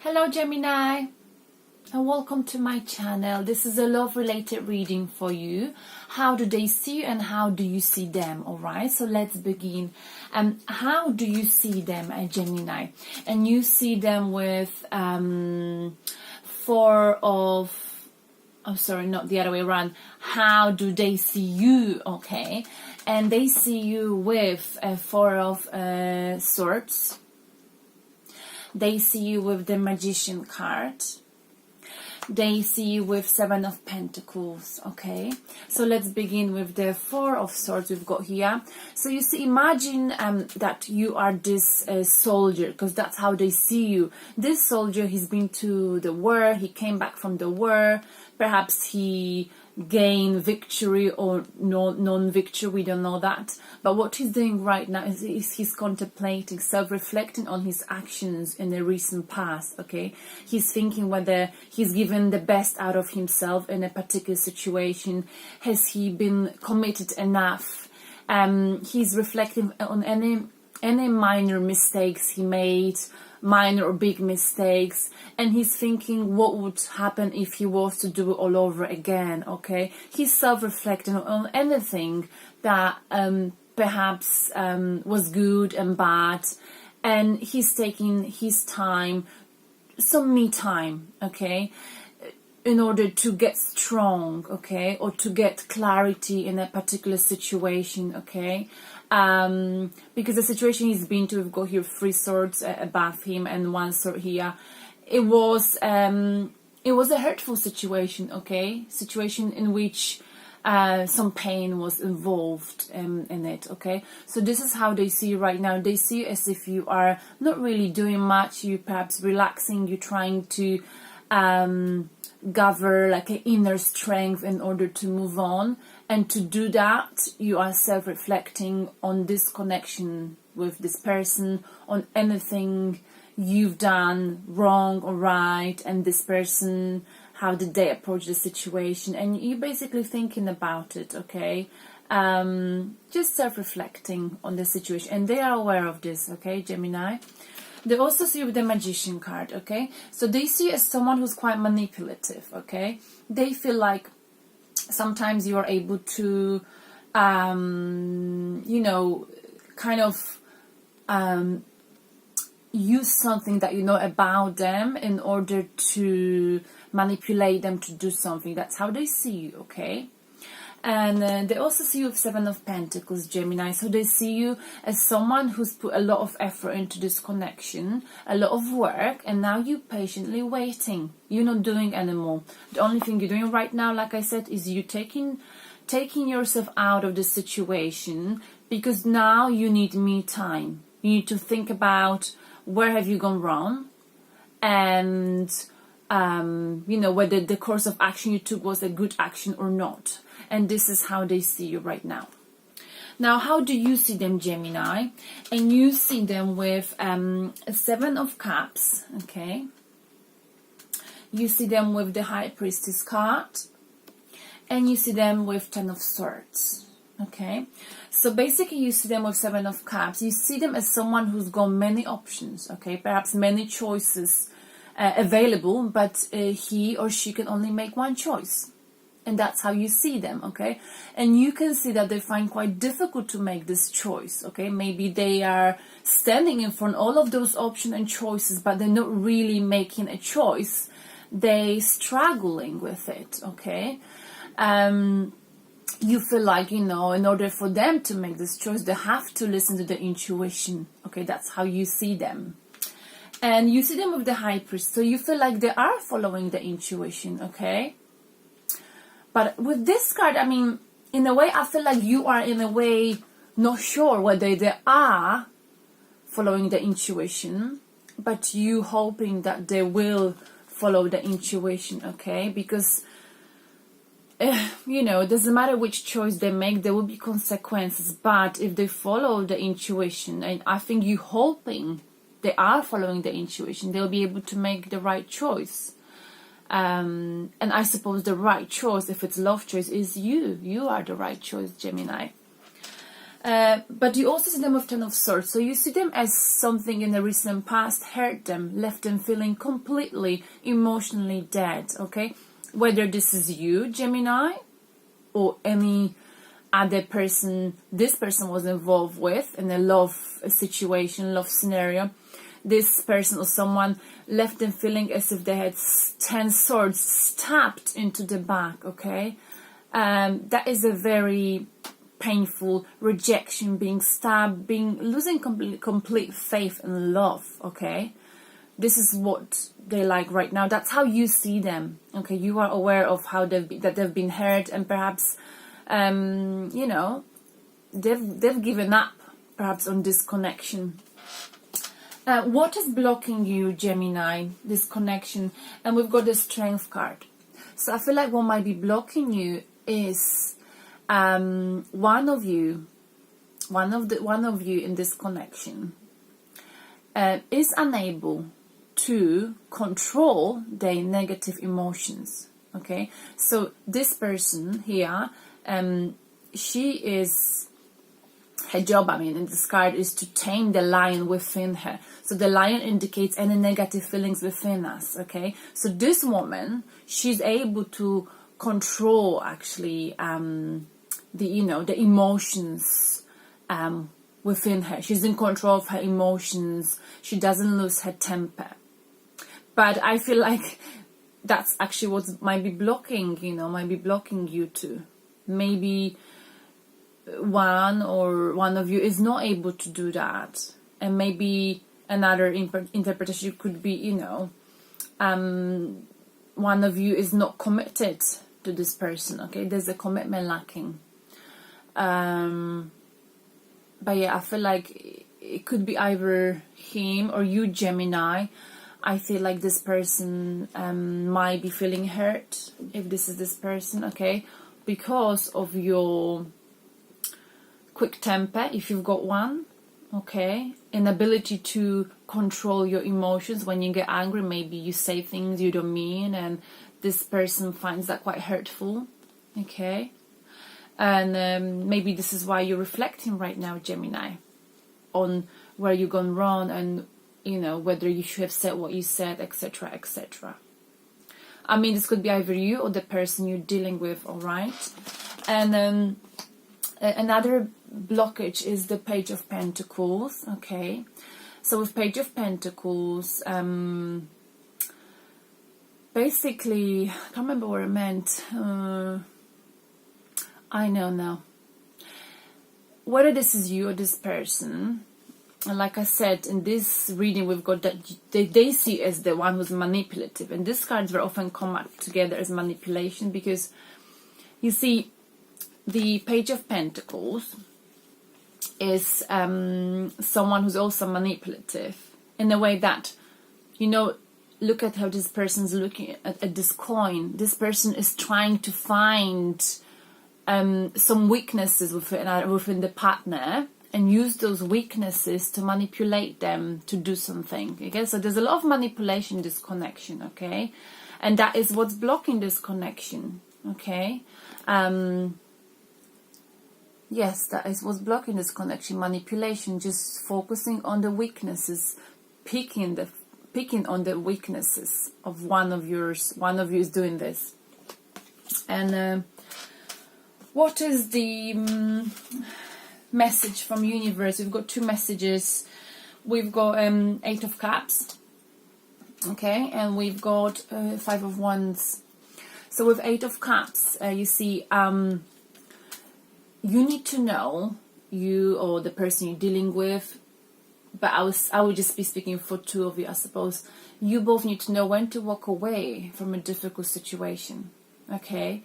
Hello Gemini, and welcome to my channel. This is a love related reading for you. How do they see you and how do you see them? Alright, so let's begin. How do you see them, Gemini? And you see them with not the other way around. How do they see you? Okay, and they see you with a Four of Swords. They see you with the Magician card. They see you with Seven of Pentacles. Okay, so let's begin with the Four of Swords we've got here. So you see, imagine that you are this soldier, because that's how they see you. This soldier, he's been to the war, he came back from the war, perhaps he gain victory or non-victory, we don't know that, but what he's doing right now is he's contemplating, self-reflecting on his actions in the recent past. Okay, he's thinking whether he's given the best out of himself in a particular situation. Has he been committed enough? He's reflecting on any minor mistakes he made, minor or big mistakes, and he's thinking what would happen if he was to do it all over again. Okay, he's self-reflecting on anything that perhaps was good and bad, and he's taking his time, some me time, okay, in order to get strong, okay, or to get clarity in a particular situation. Okay, because the situation he's been to, we've got here 3 swords above him and 1 sword here. It was a hurtful situation. Okay, situation in which some pain was involved in it. Okay, so this is how they see you right now. They see you as if you are not really doing much. You perhaps relaxing. You're trying to gather like an inner strength in order to move on, and to do that you are self-reflecting on this connection with this person, on anything you've done wrong or right, and this person, how did they approach the situation, and you're basically thinking about it. Okay, just self-reflecting on the situation, and they are aware of this. Okay, Gemini. They also see you with the Magician card. Okay, so they see you as someone who's quite manipulative. Okay, they feel like sometimes you are able to kind of use something that you know about them in order to manipulate them to do something. That's how they see you. Okay, and they also see you with Seven of Pentacles, Gemini. So they see you as someone who's put a lot of effort into this connection, a lot of work, and now you're patiently waiting. You're not doing anymore. The only thing you're doing right now, like I said, is you taking yourself out of the situation, because now you need me time. You need to think about where have you gone wrong, and whether the course of action you took was a good action or not. And this is how they see you right now. Now, how do you see them, Gemini? And you see them with a 7 of Cups. Okay, you see them with the High Priestess card, and you see them with 10 of Swords. Okay, so basically you see them with 7 of Cups. You see them as someone who's got many options. Okay, perhaps many choices available, but he or she can only make one choice, and that's how you see them. Okay, and you can see that they find quite difficult to make this choice. Okay, maybe they are standing in front of all of those options and choices, but they're not really making a choice. They struggling with it. Okay, you feel like, in order for them to make this choice, they have to listen to the intuition. Okay, that's how you see them. And you see them with the High Priest, so you feel like they are following the intuition. Okay, but with this card, I mean, in a way, I feel like you are in a way not sure whether they are following the intuition, but you hoping that they will follow the intuition. Okay, because it doesn't matter which choice they make, there will be consequences, but if they follow the intuition, and I think you hoping they are following the intuition, they'll be able to make the right choice. And I suppose the right choice, if it's love choice, is you. You are the right choice, Gemini. But you also see them with Ten of Swords. So you see them as something in the recent past hurt them, left them feeling completely emotionally dead, okay? Whether this is you, Gemini, or any other person this person was involved with in a love situation, love scenario, this person or someone left them feeling as if they had 10 swords stabbed into the back, okay? That is a very painful rejection, being stabbed, losing complete faith and love, okay? This is what they like right now. That's how you see them, okay? You are aware of how they've been hurt, and perhaps you know, they've given up perhaps on this connection. What is blocking you, Gemini, this connection? And we've got the Strength card. So I feel like what might be blocking you is one of you in this connection is unable to control their negative emotions, okay? So this person here, she is, her job, in this card, is to tame the lion within her. So the lion indicates any negative feelings within us, okay? So this woman, she's able to control actually the emotions within her. She's in control of her emotions. She doesn't lose her temper. But I feel like that's actually what might be blocking you too. Maybe one of you is not able to do that, and maybe another interpretation could be, one of you is not committed to this person, okay? There's a commitment lacking. But yeah, I feel like it could be either him or you, Gemini. I feel like this person might be feeling hurt, if this is this person, okay? Because of your quick temper, if you've got one, okay? Inability to control your emotions. When you get angry, maybe you say things you don't mean, and this person finds that quite hurtful, okay? And maybe this is why you're reflecting right now, Gemini, on where you've gone wrong, and whether you should have said what you said, etc., etc. This could be either you or the person you're dealing with, all right? And another blockage is the Page of Pentacles, okay? So with Page of Pentacles, basically, I can't remember what it meant. I know now. Whether this is you or this person, and like I said, in this reading, we've got that they see as the one who's manipulative. And these cards very often come up together as manipulation, because you see, the Page of Pentacles is someone who's also manipulative in a way that, look at how this person's looking at this coin. This person is trying to find some weaknesses within the partner, and use those weaknesses to manipulate them to do something, okay? So there's a lot of manipulation in this connection, okay? And that is what's blocking this connection, okay? Yes, that is what's blocking this connection, manipulation, just focusing on the weaknesses, picking on the weaknesses of one of you is doing this. And what is the message from universe? We've got two messages. We've got 8 of Cups, okay, and we've got 5 of Wands. So with 8 of Cups, you see, you need to know, you or the person you're dealing with, but I would just be speaking for two of you, I suppose. You both need to know when to walk away from a difficult situation, okay?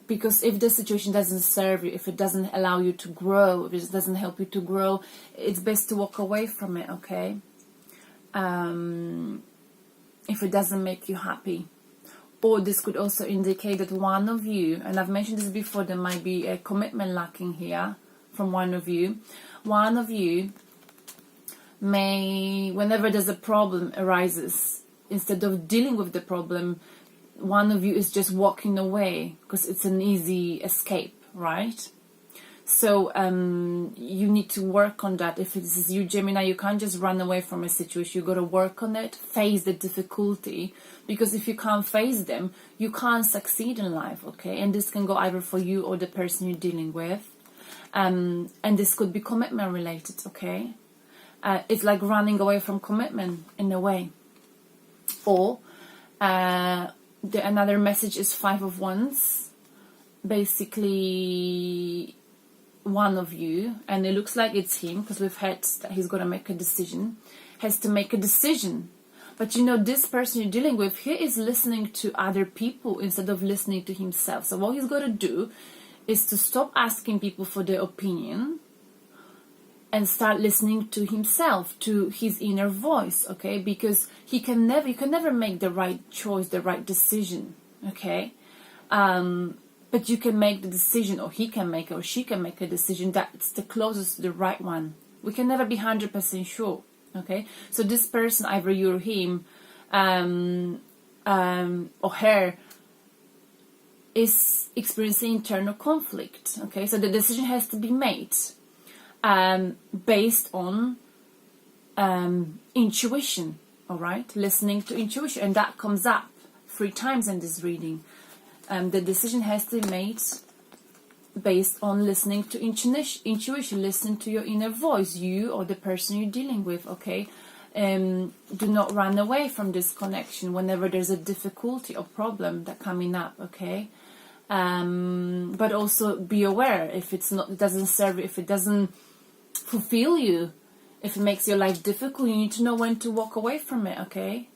Because if the situation doesn't serve you, if it doesn't allow you to grow, if it doesn't help you to grow, it's best to walk away from it, okay? If it doesn't make you happy. Or this could also indicate that one of you, and I've mentioned this before, there might be a commitment lacking here from one of you. One of you may, whenever there's a problem arises, instead of dealing with the problem, one of you is just walking away because it's an easy escape, right? So you need to work on that. If this is you, Gemini, you can't just run away from a situation. You got to work on it, face the difficulty, because if you can't face them, you can't succeed in life, okay? And this can go either for you or the person you're dealing with. And this could be commitment related, okay? It's like running away from commitment in a way. Or another message is 5 of Wands. Basically, one of you, and it looks like it's him, because we've had that he's got to make a decision, has to make a decision. But you know, this person you're dealing with, he is listening to other people instead of listening to himself. So what he's got to do is to stop asking people for their opinion and start listening to himself, to his inner voice, okay? Because you can never make the right choice, the right decision, okay? But you can make the decision, or he can make, or she can make a decision that's the closest to the right one. We can never be 100% sure, okay? So this person, either you or him, or her, is experiencing internal conflict, okay? So the decision has to be made based on intuition, all right? Listening to intuition, and that comes up 3 times in this reading. The decision has to be made based on listening to intuition. Listen to your inner voice, you or the person you're dealing with, okay? Do not run away from this connection whenever there's a difficulty or problem that coming up, okay? But also be aware if it doesn't serve you, if it doesn't fulfill you, if it makes your life difficult, you need to know when to walk away from it, okay?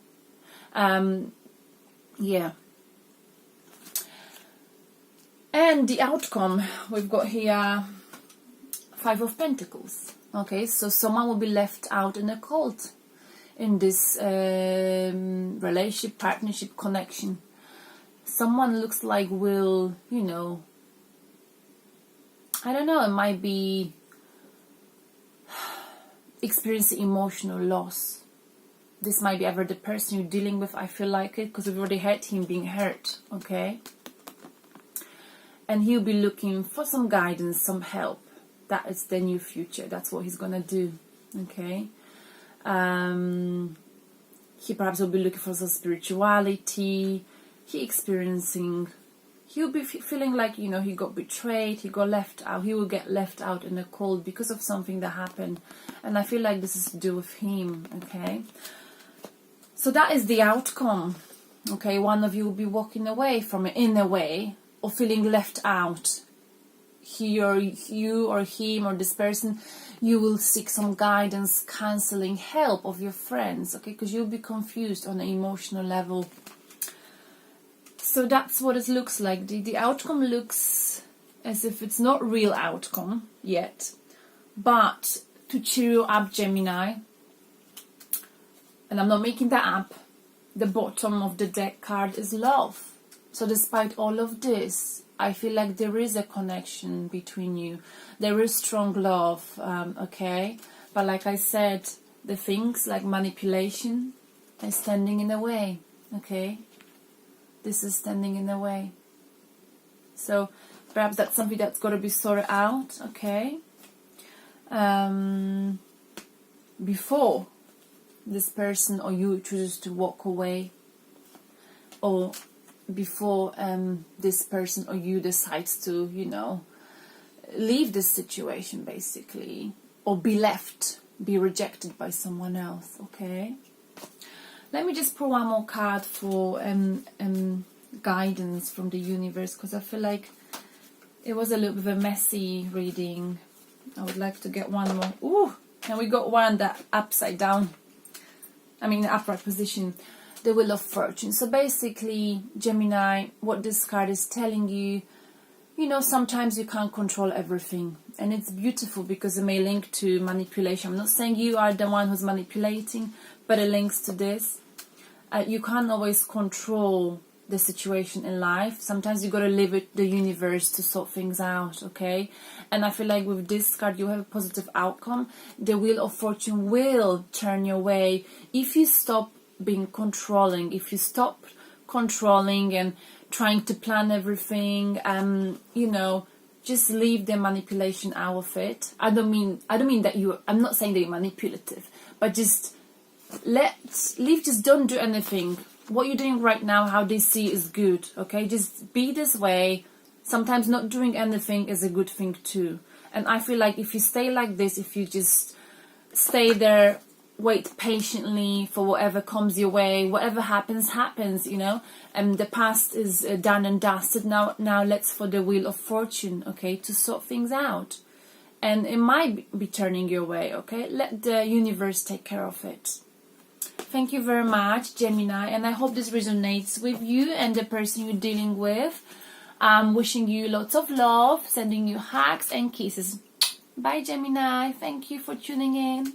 Yeah. And the outcome, we've got here 5 of Pentacles. Okay, so someone will be left out in the cold in this relationship, partnership, connection. Someone looks like will, you know, I don't know, it might be experiencing emotional loss. This might be either the person you're dealing with, I feel like it, because we've already had him being hurt, okay? And he'll be looking for some guidance, some help. That is the new future. That's what he's gonna do, okay? He perhaps will be looking for some spirituality. He'll be feeling like, you know, he got betrayed, he got left out. He will get left out in the cold because of something that happened. And I feel like this is to do with him, okay? So that is the outcome, okay? One of you will be walking away from it in a way, or feeling left out. You or him or this person, you will seek some guidance, counseling, help of your friends, okay? Because you'll be confused on an emotional level. So that's what it looks like. The outcome looks as if it's not real outcome yet. But to cheer you up, Gemini, and I'm not making that up, the bottom of the deck card is love. So despite all of this, I feel like there is a connection between you. There is strong love, okay? But like I said, the things like manipulation are standing in the way, okay? This is standing in the way. So perhaps that's something that's got to be sorted out, okay? Before this person or you chooses to walk away, or before this person or you decides to, you know, leave this situation basically, or be rejected by someone else, okay? Let me just pull one more card for guidance from the universe, because I feel like it was a little bit of a messy reading. I would like to get one more. Ooh, and we got one that upside down. I mean, upright position. The Wheel of Fortune. So basically, Gemini, what this card is telling you, you know, sometimes you can't control everything. And it's beautiful because it may link to manipulation. I'm not saying you are the one who's manipulating, but it links to this. You can't always control the situation in life. Sometimes you got to leave it the universe to sort things out, okay? And I feel like with this card, you have a positive outcome. The Wheel of Fortune will turn your way if you stop being controlling, if you stop controlling and trying to plan everything, you know, just leave the manipulation out of it. I don't mean that I'm not saying that you're manipulative, but just just don't do anything. What you're doing right now, how they see is good, okay? Just be this way. Sometimes not doing anything is a good thing too. And I feel like if you stay like this, if you just stay there, wait patiently for whatever comes your way, whatever happens, you know, and the past is done and dusted. Now let's for the Wheel of Fortune, okay, to sort things out. And it might be turning your way, okay? Let the universe take care of it. Thank you very much, Gemini, and I hope this resonates with you and the person you're dealing with. I'm wishing you lots of love, sending you hugs and kisses. Bye, Gemini. Thank you for tuning in.